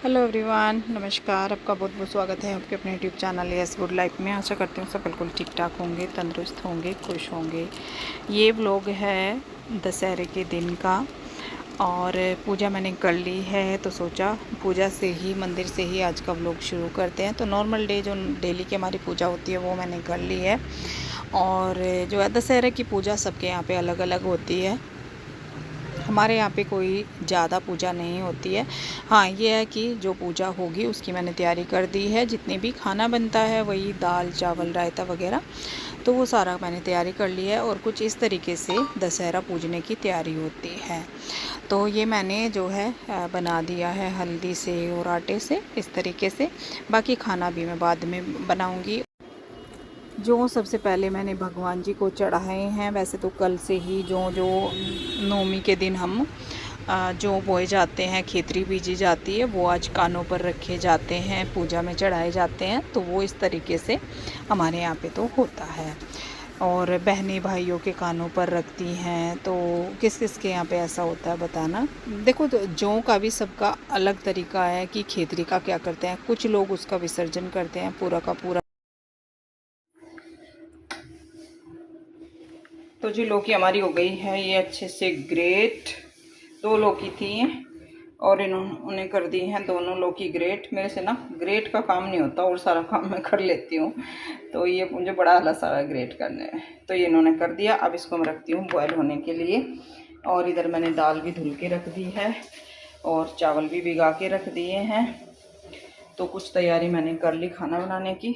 Hello everyone, नमस्कार। आपका बहुत बहुत स्वागत है आपके अपने YouTube channel yes good life में। आशा करती हूँ सब बिल्कुल ठीक ठाक होंगे, तंदुरुस्त होंगे, खुश होंगे। ये व्लॉग है दशहरे के दिन का और पूजा मैंने कर ली है, तो सोचा पूजा से ही, मंदिर से ही आज का व्लॉग शुरू करते हैं। तो नॉर्मल डे जो डेली की हमारी पूजा होती है वो मैंने कर ली है। और जो है दशहरे की पूजा सबके यहाँ पे अलग अलग होती है। हमारे यहाँ पे कोई ज़्यादा पूजा नहीं होती है। हाँ, ये है कि जो पूजा होगी उसकी मैंने तैयारी कर दी है। जितने भी खाना बनता है वही दाल चावल रायता वगैरह, तो वो सारा मैंने तैयारी कर ली है। और कुछ इस तरीके से दशहरा पूजने की तैयारी होती है। तो ये मैंने जो है बना दिया है हल्दी से और आटे से, इस तरीके से। बाकी खाना भी मैं बाद में बनाऊँगी। जो सबसे पहले मैंने भगवान जी को चढ़ाए हैं, वैसे तो कल से ही जो जो नवमी के दिन हम जो बोए जाते हैं, खेतरी बीजी जाती है, वो आज कानों पर रखे जाते हैं, पूजा में चढ़ाए जाते हैं। तो वो इस तरीके से हमारे यहाँ पे तो होता है। और बहनें भाइयों के कानों पर रखती हैं। तो किस किस के यहाँ पे ऐसा होता है बताना। देखो, तो जौ का भी सबका अलग तरीका है कि खेतरी का क्या करते हैं। कुछ लोग उसका विसर्जन करते हैं पूरा का पूरा। तो जी लौकी हमारी हो गई है ये अच्छे से ग्रेट। 2 लौकी थी और इन्होंने कर दी हैं दोनों लौकी ग्रेट। मेरे से ना ग्रेट का काम नहीं होता और सारा काम मैं कर लेती हूँ, तो ये मुझे बड़ा आलस आ रहा है ग्रेट करने में। तो ये इन्होंने कर दिया। अब इसको मैं रखती हूँ बॉयल होने के लिए। और इधर मैंने दाल भी धुल के रख दी है और चावल भी भिगा के रख दिए हैं। तो कुछ तैयारी मैंने कर ली खाना बनाने की।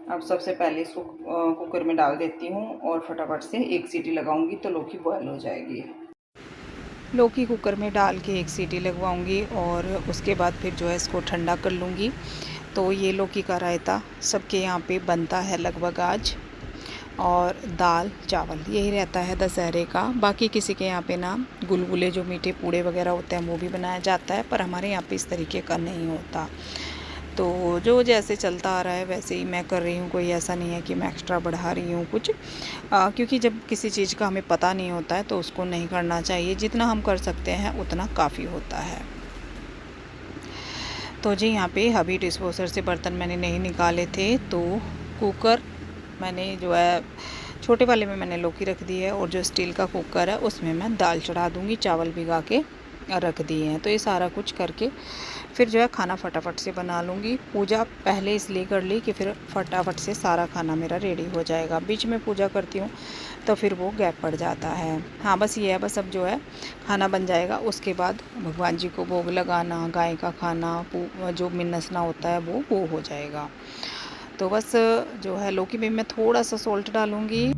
अब सबसे पहले इसको कुकर में डाल देती हूँ और फटाफट से 1 सीटी लगाऊंगी तो लौकी बॉयल हो जाएगी। लौकी कुकर में डाल के 1 सीटी लगवाऊंगी और उसके बाद फिर जो है इसको ठंडा कर लूँगी। तो ये लौकी का रायता सबके यहाँ पे बनता है लगभग आज। और दाल चावल यही रहता है दशहरे का। बाकी किसी के यहाँ पे ना गुलगुले जो मीठे पूड़े वगैरह होते हैं वो भी बनाया जाता है, पर हमारे यहाँ पे इस तरीके का नहीं होता। तो जो जैसे चलता आ रहा है वैसे ही मैं कर रही हूँ। कोई ऐसा नहीं है कि मैं एक्स्ट्रा बढ़ा रही हूँ कुछ, क्योंकि जब किसी चीज़ का हमें पता नहीं होता है तो उसको नहीं करना चाहिए। जितना हम कर सकते हैं उतना काफ़ी होता है। तो जी यहाँ पे अभी डिस्पोजर से बर्तन मैंने नहीं निकाले थे, तो कुकर मैंने जो है छोटे वाले में मैंने लौकी रख दी है और जो स्टील का कुकर है उसमें मैं दाल चढ़ा दूँगी। चावल भिगा के रख दिए हैं। तो ये सारा कुछ करके फिर जो है खाना फटाफट से बना लूँगी। पूजा पहले इसलिए कर ली कि फिर फटाफट से सारा खाना मेरा रेडी हो जाएगा। बीच में पूजा करती हूँ तो फिर वो गैप पड़ जाता है। हाँ, बस ये है, बस अब जो है खाना बन जाएगा, उसके बाद भगवान जी को भोग लगाना, गाय का खाना, जो मिन्नसना होता है वो हो जाएगा। तो बस जो है लौकी में मैं थोड़ा सा सॉल्ट डालूँगी।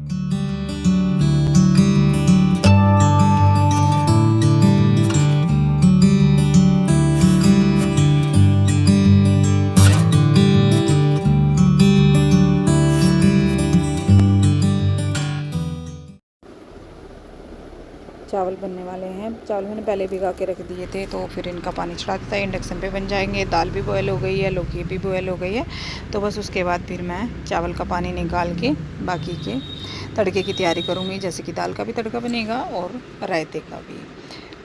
चावल बनने वाले हैं। चावल मैंने पहले भिगा के रख दिए थे, तो फिर इनका पानी चढ़ा देता है, इंडक्शन पे बन जाएंगे। दाल भी बॉयल हो गई है, लौकी भी बॉयल हो गई है। तो बस उसके बाद फिर मैं चावल का पानी निकाल के बाकी के तड़के की तैयारी करूँगी। जैसे कि दाल का भी तड़का बनेगा और रायते का भी।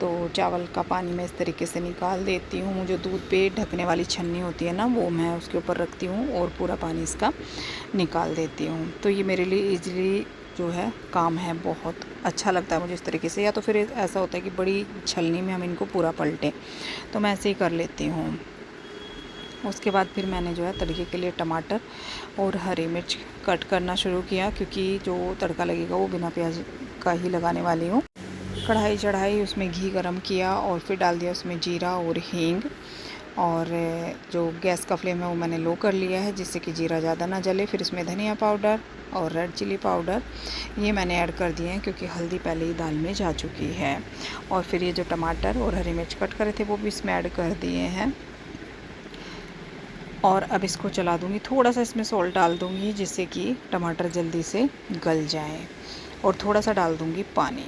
तो चावल का पानी मैं इस तरीके से निकाल देती हूँ। जो दूध पे ढकने वाली छन्नी होती है ना, वो मैं उसके ऊपर रखती हूँ और पूरा पानी इसका निकाल देती हूँ। तो ये मेरे लिए ईज़िली जो है काम है, बहुत अच्छा लगता है मुझे इस तरीके से। या तो फिर ऐसा होता है कि बड़ी छलनी में हम इनको पूरा पलटें, तो मैं ऐसे ही कर लेती हूँ। उसके बाद फिर मैंने जो है तड़के के लिए टमाटर और हरी मिर्च कट करना शुरू किया, क्योंकि जो तड़का लगेगा वो बिना प्याज का ही लगाने वाली हूँ। कढ़ाई चढ़ाई, उसमें घी गरम किया और फिर डाल दिया उसमें जीरा और हींग। और जो गैस का फ्लेम है वो मैंने लो कर लिया है, जिससे कि जीरा ज़्यादा ना जले। फिर इसमें धनिया पाउडर और रेड चिली पाउडर ये मैंने ऐड कर दिए हैं, क्योंकि हल्दी पहले ही दाल में जा चुकी है। और फिर ये जो टमाटर और हरी मिर्च कट करे थे वो भी इसमें ऐड कर दिए हैं। और अब इसको चला दूँगी। थोड़ा सा इसमें सॉल्ट डाल दूँगी, जिससे कि टमाटर जल्दी से गल जाए। और थोड़ा सा डाल दूँगी पानी।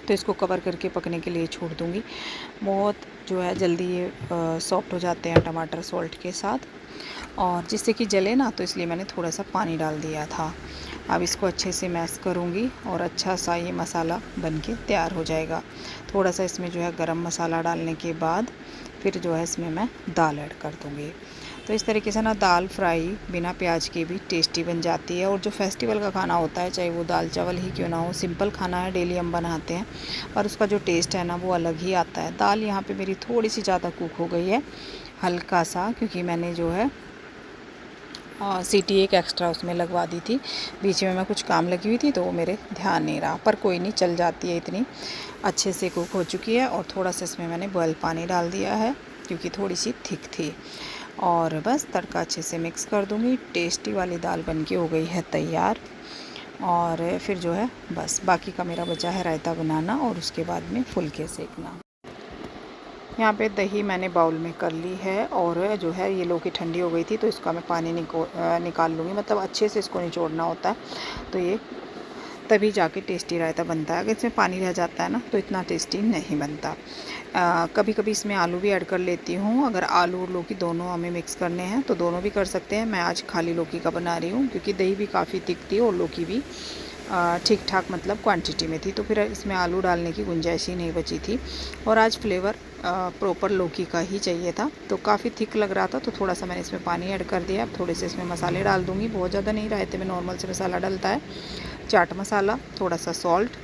तो इसको कवर करके पकने के लिए छोड़ दूँगी। बहुत जो है जल्दी ये सॉफ्ट हो जाते हैं टमाटर सॉल्ट के साथ। और जिससे कि जले ना, तो इसलिए मैंने थोड़ा सा पानी डाल दिया था। अब इसको अच्छे से मैश करूँगी और अच्छा सा ये मसाला बनके तैयार हो जाएगा। थोड़ा सा इसमें जो है गरम मसाला डालने के बाद फिर जो है इसमें मैं दाल ऐड कर दूँगी। तो इस तरीके से ना दाल फ्राई बिना प्याज के भी टेस्टी बन जाती है। और जो फेस्टिवल का खाना होता है, चाहे वो दाल चावल ही क्यों ना हो, सिंपल खाना है, डेली हम बनाते हैं, पर उसका जो टेस्ट है ना वो अलग ही आता है। दाल यहाँ पे मेरी थोड़ी सी ज़्यादा कुक हो गई है, हल्का सा, क्योंकि मैंने जो है सीटी एक एक्स्ट्रा उसमें लगवा दी थी। बीच में मैं कुछ काम लगी हुई थी तो वो मेरे ध्यान नहीं रहा, पर कोई नहीं, चल जाती है। इतनी अच्छे से कुक हो चुकी है। और थोड़ा सा इसमें मैंने बॉयल पानी डाल दिया है क्योंकि थोड़ी सी थिक थी। और बस तड़का अच्छे से मिक्स कर दूँगी। टेस्टी वाली दाल बनके हो गई है तैयार। और फिर जो है बस बाकी का मेरा बचा है रायता बनाना और उसके बाद में फुलके सेकना। यहाँ पे दही मैंने बाउल में कर ली है और जो है ये लौकी ठंडी हो गई थी तो इसका मैं पानी निकाल लूँगी। मतलब अच्छे से इसको निचोड़ना होता है, तो ये तभी जाके टेस्टी रायता बनता है। अगर इसमें पानी रह जाता है ना तो इतना टेस्टी नहीं बनता। कभी कभी इसमें आलू भी ऐड कर लेती हूँ। अगर आलू और लौकी दोनों हमें मिक्स करने हैं तो दोनों भी कर सकते हैं। मैं आज खाली लौकी का बना रही हूँ क्योंकि दही भी काफ़ी थिक थी और लौकी भी ठीक ठाक मतलब क्वांटिटी में थी, तो फिर इसमें आलू डालने की गुंजाइश ही नहीं बची थी। और आज फ्लेवर प्रॉपर लौकी का ही चाहिए था, तो काफ़ी थिक लग रहा था, तो थोड़ा सा मैंने इसमें पानी ऐड कर दिया। अब थोड़े से इसमें मसाले डाल दूँगी, बहुत ज़्यादा नहीं, रायते में नॉर्मल से मसाला डलता है। चाट मसाला, थोड़ा सा सॉल्ट,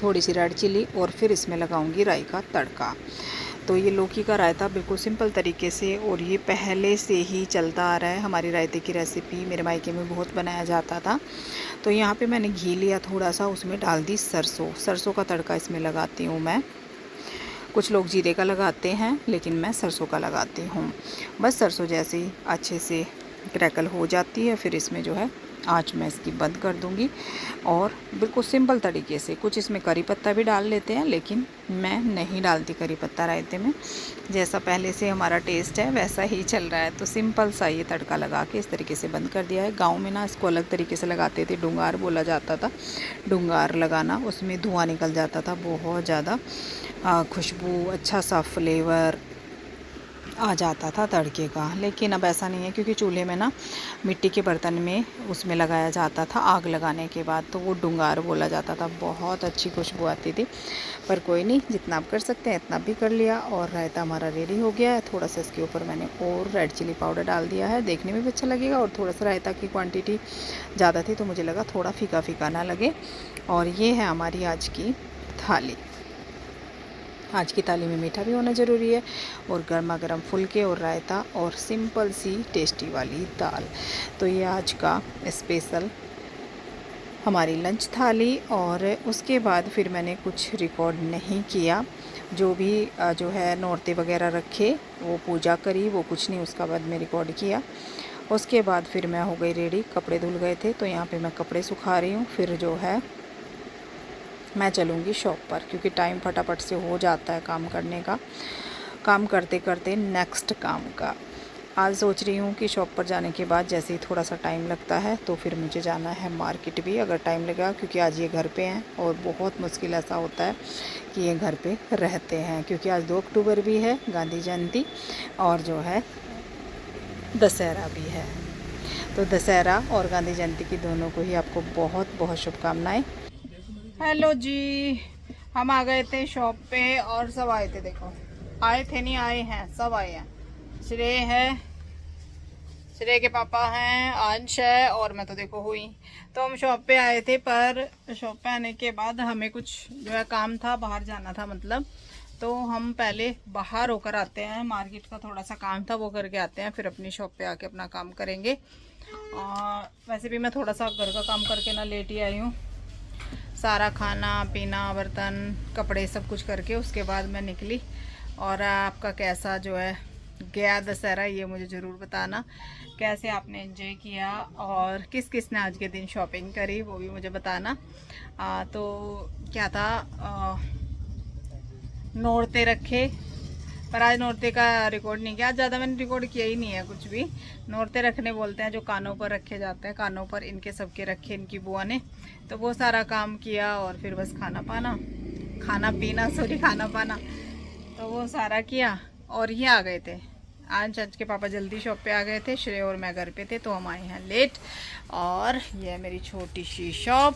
थोड़ी सी रेड चिली और फिर इसमें लगाऊंगी राई का तड़का। तो ये लौकी का रायता बिल्कुल सिंपल तरीके से, और ये पहले से ही चलता आ रहा है। हमारी रायते की रेसिपी मेरे मायके में बहुत बनाया जाता था। तो यहाँ पे मैंने घी लिया थोड़ा सा, उसमें डाल दी सरसों का तड़का इसमें लगाती हूँ मैं। कुछ लोग जीरे का लगाते हैं लेकिन मैं सरसों का लगाती हूँ। बस सरसों जैसे ही अच्छे से क्रैकल हो जाती है, फिर इसमें जो है आँच मैं इसकी बंद कर दूंगी। और बिल्कुल सिंपल तरीके से, कुछ इसमें करी पत्ता भी डाल लेते हैं लेकिन मैं नहीं डालती करी पत्ता रायते में। जैसा पहले से हमारा टेस्ट है वैसा ही चल रहा है। तो सिंपल सा ये तड़का लगा के इस तरीके से बंद कर दिया है। गाँव में ना इसको अलग तरीके से लगाते थे, डुंगार बोला जाता था। डुंगार लगाना, उसमें धुआँ निकल जाता था, बहुत ज़्यादा खुशबू, अच्छा सा फ्लेवर आ जाता था तड़के का। लेकिन अब ऐसा नहीं है क्योंकि चूल्हे में ना मिट्टी के बर्तन में उसमें लगाया जाता था आग लगाने के बाद, तो वो डुंगार बोला जाता था। बहुत अच्छी खुशबू आती थी। पर कोई नहीं, जितना आप कर सकते हैं इतना भी कर लिया। और रायता हमारा रेडी हो गया है। थोड़ा सा इसके ऊपर मैंने और रेड चिली पाउडर डाल दिया है, देखने में भी अच्छा लगेगा। और थोड़ा सा रायता की क्वान्टिटी ज़्यादा थी तो मुझे लगा थोड़ा फीका फीका ना लगे। और ये है हमारी आज की थाली। आज की थाली में मीठा भी होना ज़रूरी है, और गर्मा गर्म फुलके और रायता और सिंपल सी टेस्टी वाली दाल। तो ये आज का स्पेशल हमारी लंच थाली। और उसके बाद फिर मैंने कुछ रिकॉर्ड नहीं किया। जो भी जो है नौरते वगैरह रखे, वो पूजा करी, वो कुछ नहीं, उसका बाद में रिकॉर्ड किया। उसके बाद फिर मैं हो गई रेडी, कपड़े धुल गए थे तो यहाँ पे मैं कपड़े सुखा रही हूँ। फिर जो है मैं चलूँगी शॉप पर क्योंकि टाइम फटाफट से हो जाता है काम करने का, काम करते करते नेक्स्ट काम का। आज सोच रही हूँ कि शॉप पर जाने के बाद जैसे ही थोड़ा सा टाइम लगता है तो फिर मुझे जाना है मार्केट भी, अगर टाइम लगा, क्योंकि आज ये घर पे हैं। और बहुत मुश्किल ऐसा होता है कि ये घर पे रहते हैं क्योंकि आज 2 अक्टूबर भी है, गांधी जयंती, और जो है दशहरा भी है। तो दशहरा और गांधी जयंती की दोनों को ही आपको बहुत बहुत शुभकामनाएं। हेलो जी, हम आ गए थे शॉप पे और सब आए थे, देखो आए थे नहीं आए हैं, सब आए हैं। श्रेय है, श्रेय के पापा हैं, अंश है और मैं तो देखो हुई। तो हम शॉप पे आए थे, पर शॉप पे आने के बाद हमें कुछ जो है काम था, बाहर जाना था मतलब। तो हम पहले बाहर होकर आते हैं, मार्केट का थोड़ा सा काम था वो करके आते हैं, फिर अपनी शॉप पे आके अपना काम करेंगे। वैसे भी मैं थोड़ा सा घर का काम करके ना लेट ही आई हूँ, सारा खाना पीना बर्तन कपड़े सब कुछ करके उसके बाद मैं निकली। और आपका कैसा जो है गया दशहरा, ये मुझे ज़रूर बताना, कैसे आपने एंजॉय किया और किस किस ने आज के दिन शॉपिंग करी वो भी मुझे बताना। तो क्या था, नौरते रखे, पर आज नौरते का रिकॉर्ड नहीं किया। आज ज़्यादा मैंने रिकॉर्ड किया ही नहीं है कुछ भी। नौरते रखने बोलते हैं जो कानों पर रखे जाते हैं, कानों पर इनके सबके रखे इनकी बुआ ने, तो वो सारा काम किया। और फिर बस खाना पाना तो वो सारा किया। और ये आ गए थे आज के पापा जल्दी शॉप पे आ गए थे, श्रेय और मैं घर पे थे, तो हम आए हैं लेट। और ये है मेरी छोटी सी शॉप,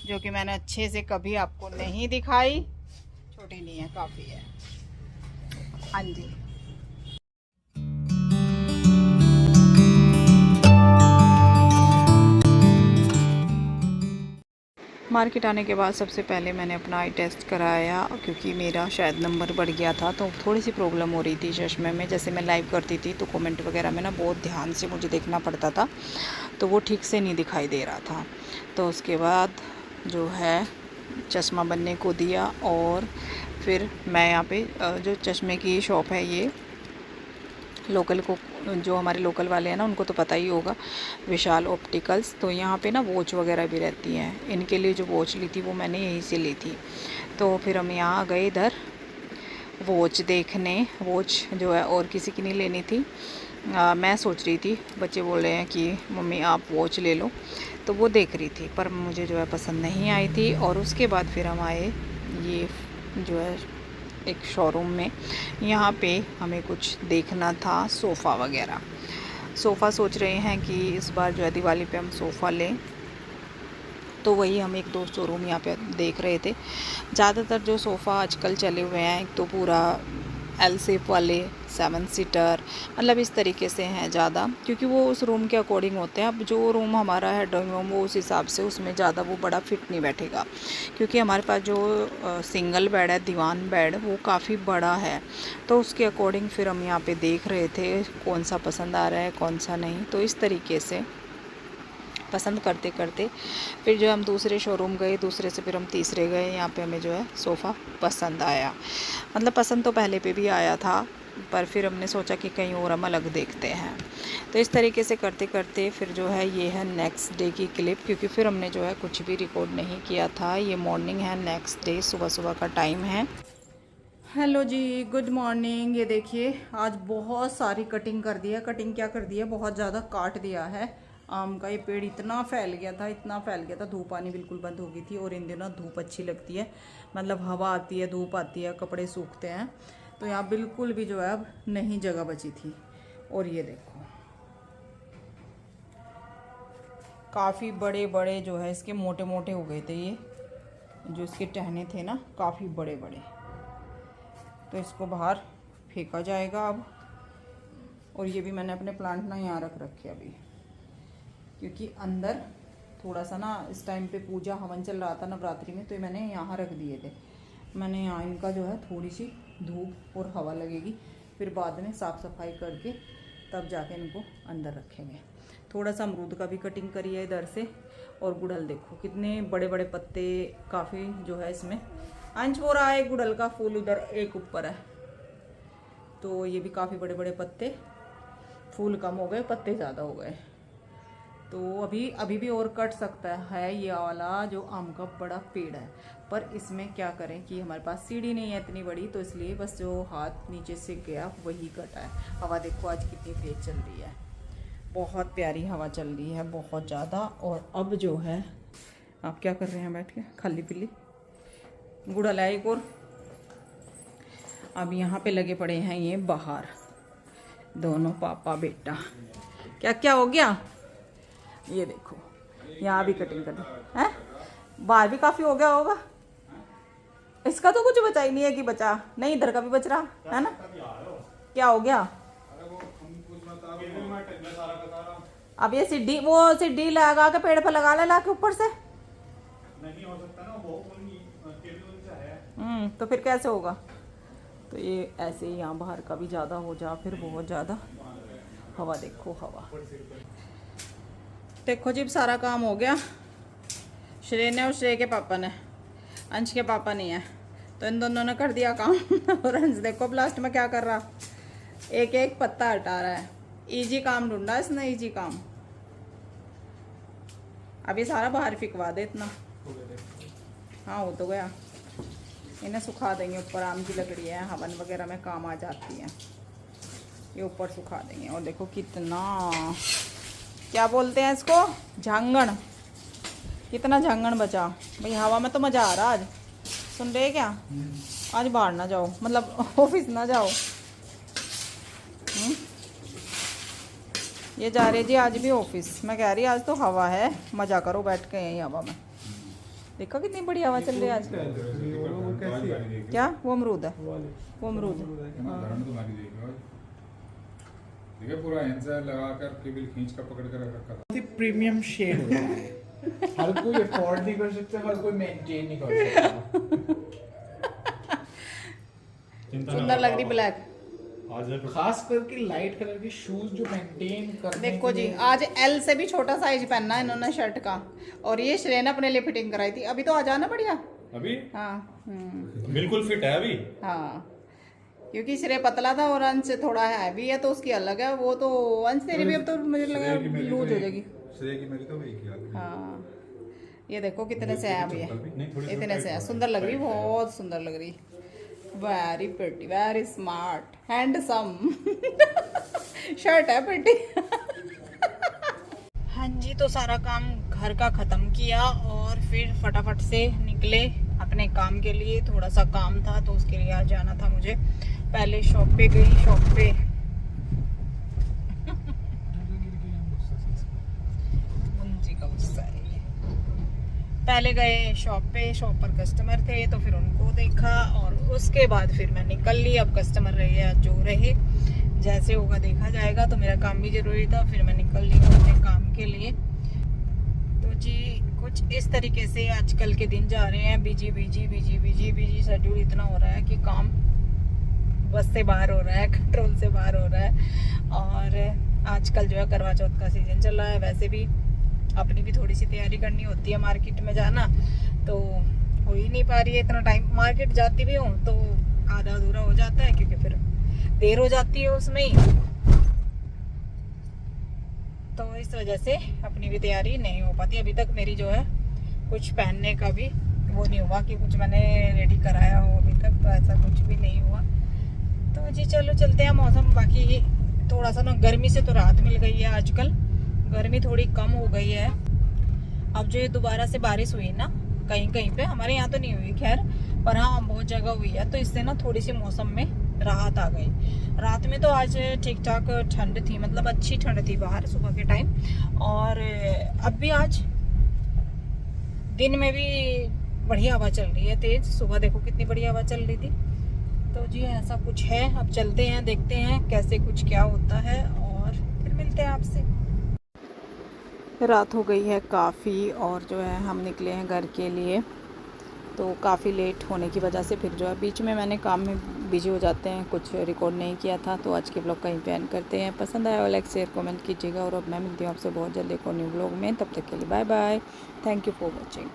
जो कि मैंने अच्छे से कभी आपको नहीं दिखाई। छोटी नहीं है, काफ़ी है। हाँ जी। मार्केट आने के बाद सबसे पहले मैंने अपना आई टेस्ट कराया, क्योंकि मेरा शायद नंबर बढ़ गया था, तो थोड़ी सी प्रॉब्लम हो रही थी चश्मे में। जैसे मैं लाइव करती थी तो कमेंट वगैरह में ना बहुत ध्यान से मुझे देखना पड़ता था, तो वो ठीक से नहीं दिखाई दे रहा था। तो उसके बाद जो है चश्मा बनने को दिया, और फिर मैं यहाँ पे जो चश्मे की शॉप है, ये लोकल को, जो हमारे लोकल वाले हैं ना, उनको तो पता ही होगा, विशाल ऑप्टिकल्स। तो यहाँ पे ना वॉच वगैरह भी रहती हैं। इनके लिए जो वॉच ली थी वो मैंने यहीं से ली थी। तो फिर हम यहाँ गए इधर वॉच देखने। वॉच जो है और किसी की नहीं लेनी थी। मैं सोच रही थी, बच्चे बोल रहे हैं कि मम्मी आप वॉच ले लो, तो वो देख रही थी, पर मुझे जो है पसंद नहीं आई थी। और उसके बाद फिर हम आए ये जो है एक शोरूम में। यहाँ पे हमें कुछ देखना था, सोफ़ा वगैरह। सोफ़ा सोच रहे हैं कि इस बार जो है दिवाली पे हम सोफ़ा लें, तो वही हम एक दो शोरूम यहाँ पे देख रहे थे। ज़्यादातर जो सोफ़ा आजकल चले हुए हैं, एक तो पूरा एल शेप वाले 7 सीटर, मतलब इस तरीके से हैं ज़्यादा, क्योंकि वो उस रूम के अकॉर्डिंग होते हैं। अब जो रूम हमारा है ड्राइंग रूम, वो उस हिसाब से उसमें ज़्यादा वो बड़ा फिट नहीं बैठेगा, क्योंकि हमारे पास जो सिंगल बेड है, दीवान बेड, वो काफ़ी बड़ा है। तो उसके अकॉर्डिंग फिर हम यहाँ पे देख रहे थे कौन सा पसंद आ रहा है, कौन सा नहीं। तो इस तरीके से पसंद करते करते फिर जो हम दूसरे शोरूम गए, दूसरे से फिर हम तीसरे गए। यहाँ पे हमें जो है सोफ़ा पसंद आया। मतलब पसंद तो पहले पे भी आया था, पर फिर हमने सोचा कि कहीं और हम अलग देखते हैं। तो इस तरीके से करते करते फिर जो है ये है नेक्स्ट डे की क्लिप, क्योंकि फिर हमने जो है कुछ भी रिकॉर्ड नहीं किया था। ये मॉर्निंग है, नेक्स्ट डे सुबह सुबह का टाइम है। हेलो जी, गुड मॉर्निंग। ये देखिए आज बहुत सारी कटिंग कर दी है। कटिंग क्या कर दी है, बहुत ज़्यादा काट दिया है। आम का ये पेड़ इतना फैल गया था, इतना फैल गया था, धूप आनी बिल्कुल बंद हो गई थी। और इन दिनों धूप अच्छी लगती है, मतलब हवा आती है, धूप आती है, कपड़े सूखते हैं। तो यहाँ बिल्कुल भी जो है अब नहीं जगह बची थी। और ये देखो काफ़ी बड़े बड़े जो है इसके मोटे मोटे हो गए थे। ये जो इसके टहने थे ना, काफ़ी बड़े बड़े। तो इसको बाहर फेंका जाएगा अब। और ये भी मैंने अपने प्लांट ना यहाँ रख रखे अभी, क्योंकि अंदर थोड़ा सा ना इस टाइम पे पूजा हवन चल रहा था नवरात्रि में, तो मैंने यहाँ रख दिए थे। मैंने यहाँ इनका जो है थोड़ी सी धूप और हवा लगेगी, फिर बाद में साफ़ सफाई करके तब जाके इनको अंदर रखेंगे। थोड़ा सा अमरूद का भी कटिंग करी है इधर से। और गुड़हल देखो कितने बड़े बड़े पत्ते, काफ़ी जो है इसमें अंश हो रहा है। गुड़हल का फूल उधर एक ऊपर है, तो ये भी काफ़ी बड़े बड़े पत्ते, फूल कम हो गए, पत्ते ज़्यादा हो गए। तो अभी भी और कट सकता है ये वाला जो आम का बड़ा पेड़ है। पर इसमें क्या करें कि हमारे पास सीढ़ी नहीं है इतनी बड़ी, तो इसलिए बस जो हाथ नीचे से गया वही कटा है। हवा देखो आज कितनी तेज चल रही है, बहुत प्यारी हवा चल रही है, बहुत ज़्यादा। और अब जो है आप क्या कर रहे हैं बैठ के, खाली पीली गुड़हल है एक और। अब यहाँ पे लगे पड़े हैं ये बाहर, दोनों पापा बेटा। क्या क्या हो गया, ये देखो यहाँ भी कटिंग कर दी है। बाहर भी काफ़ी हो गया होगा। इसका तो कुछ बचा ही नहीं है कि बचा नहीं, इधर का भी बच रहा है ना। क्या हो गया, अब ये सीढ़ी, वो सीढ़ी लगा के पेड़ पर लगा ला के ऊपर से, नहीं हो सकता ना, तो फिर कैसे होगा। तो ये ऐसे ही यहाँ बाहर का भी ज़्यादा हो जा, फिर बहुत ज़्यादा हवा देखो हवा। देखो जी सारा काम हो गया, श्रेय ने और श्रेय के पापा ने, अंश के पापा नहीं है, तो इन दोनों ने कर दिया काम। और अंश देखो लास्ट में क्या कर रहा, एक एक पत्ता हटा रहा है। इजी काम ढूंढा इसने, इजी काम। अब ये सारा बाहर फिकवा दे इतना। हाँ हो तो गया, इन्हें सुखा देंगे ऊपर। आम की लकड़ी है, हवन वगैरह में काम आ जाती है, ये ऊपर सुखा देंगे। और देखो कितना, क्या बोलते हैं इसको, झांगण, कितना झांगण बचा भाई। हवा में तो मज़ा आ रहा आज, सुन रहे क्या। आज बाहर ना जाओ, मतलब ऑफिस ना जाओ। ये जा रही जी आज भी ऑफिस। मैं कह रही आज तो हवा है, मज़ा करो बैठ के यहीं हवा में। देखो कितनी बड़ी हवा चल रही है आज। क्या वो अमरूद है? वो अमरूद देखिए पूरा एंसर लगा कर केबल खींच कर पकड़ कर रखा था। प्रीमियम शेड हो रहा है। हर कोई अफोर्ड नहीं कर सकता, हर कोई मेंटेन नहीं कर सकता। सुंदर लग रही ब्लैक, खास करके लाइट कलर के शूज जो मेंटेन करने देखो जी। आज एल से भी छोटा साइज पहनना है इन्होंने शर्ट का, और ये श्रेय ने अपने लिए फिटिंग कराई थी। अभी तो आ जाना बढ़िया अभी। हाँ बिल्कुल फिट है अभी। हाँ, क्योंकि श्रेय पतला था और अंश थोड़ा हैवी है तो उसकी अलग है। वो तो अंश तेरी भी अब तो मुझे लगा लूज हो जाएगी। श्रेय की मेरी तो वही ख्याल। हाँ, ये देखो कितने से है अभी, इतने से है। सुंदर लग रही, बहुत सुंदर लग रही। Very pretty, very smart, handsome shirt है प्रिटी। हाँ जी, तो सारा काम घर का ख़त्म किया और फिर फटाफट से निकले अपने काम के लिए। थोड़ा सा काम था तो उसके लिए आज जाना था मुझे। पहले शॉप पे गई, शॉप पे का गुस्सा है। पहले गए शॉप पे, शॉप पर कस्टमर थे तो फिर उनको देखा और उसके बाद फिर मैं निकल ली। अब कस्टमर रहे या जो रहे, जैसे होगा देखा जाएगा। तो मेरा काम भी ज़रूरी था, फिर मैं निकल ली अपने काम के लिए। तो जी कुछ इस तरीके से आजकल के दिन जा रहे हैं, busy busy busy busy busy. Schedule इतना हो रहा है कि काम बस से बाहर हो रहा है, कंट्रोल से बाहर हो रहा है। और आजकल जो है करवा चौथ का सीज़न चल रहा है, वैसे भी अपनी भी थोड़ी सी तैयारी करनी होती है मार्केट में जाना, तो हो ही नहीं पा रही है इतना टाइम। मार्केट जाती भी हूँ तो आधा अधूरा हो जाता है क्योंकि फिर देर हो जाती है उसमें ही। तो इस वजह से अपनी भी तैयारी नहीं हो पाती। अभी तक मेरी जो है कुछ पहनने का भी वो नहीं हुआ कि कुछ मैंने रेडी कराया हो, अभी तक तो ऐसा कुछ भी नहीं हुआ। तो जी चलो चलते हैं। मौसम बाकी थोड़ा सा ना गर्मी से तो राहत मिल गई है, आजकल गर्मी थोड़ी कम हो गई है। अब जो ये दोबारा से बारिश हुई ना कहीं कहीं पे, हमारे यहाँ तो नहीं हुई खैर, पर हाँ बहुत जगह हुई है, तो इससे ना थोड़ी सी मौसम में राहत आ गई। रात में तो आज ठीक ठाक ठंड थी, मतलब अच्छी ठंड थी बाहर सुबह के टाइम। और अब भी आज दिन में भी बढ़िया हवा चल रही है तेज। सुबह देखो कितनी बढ़िया हवा चल रही थी। तो जी ऐसा कुछ है। अब चलते हैं, देखते हैं कैसे कुछ क्या होता है और फिर मिलते हैं आपसे। रात हो गई है काफ़ी और जो है हम निकले हैं घर के लिए। तो काफ़ी लेट होने की वजह से फिर जो है बीच में मैंने काम में बिजी हो जाते हैं, कुछ रिकॉर्ड नहीं किया था। तो आज के ब्लॉग कहीं पे एंड करते हैं। पसंद आया लाइक शेयर कमेंट कीजिएगा और अब मैं मिलती हूँ आपसे बहुत जल्दी एक और न्यू ब्लॉग में। तब तक के लिए bye bye, thank you for watching.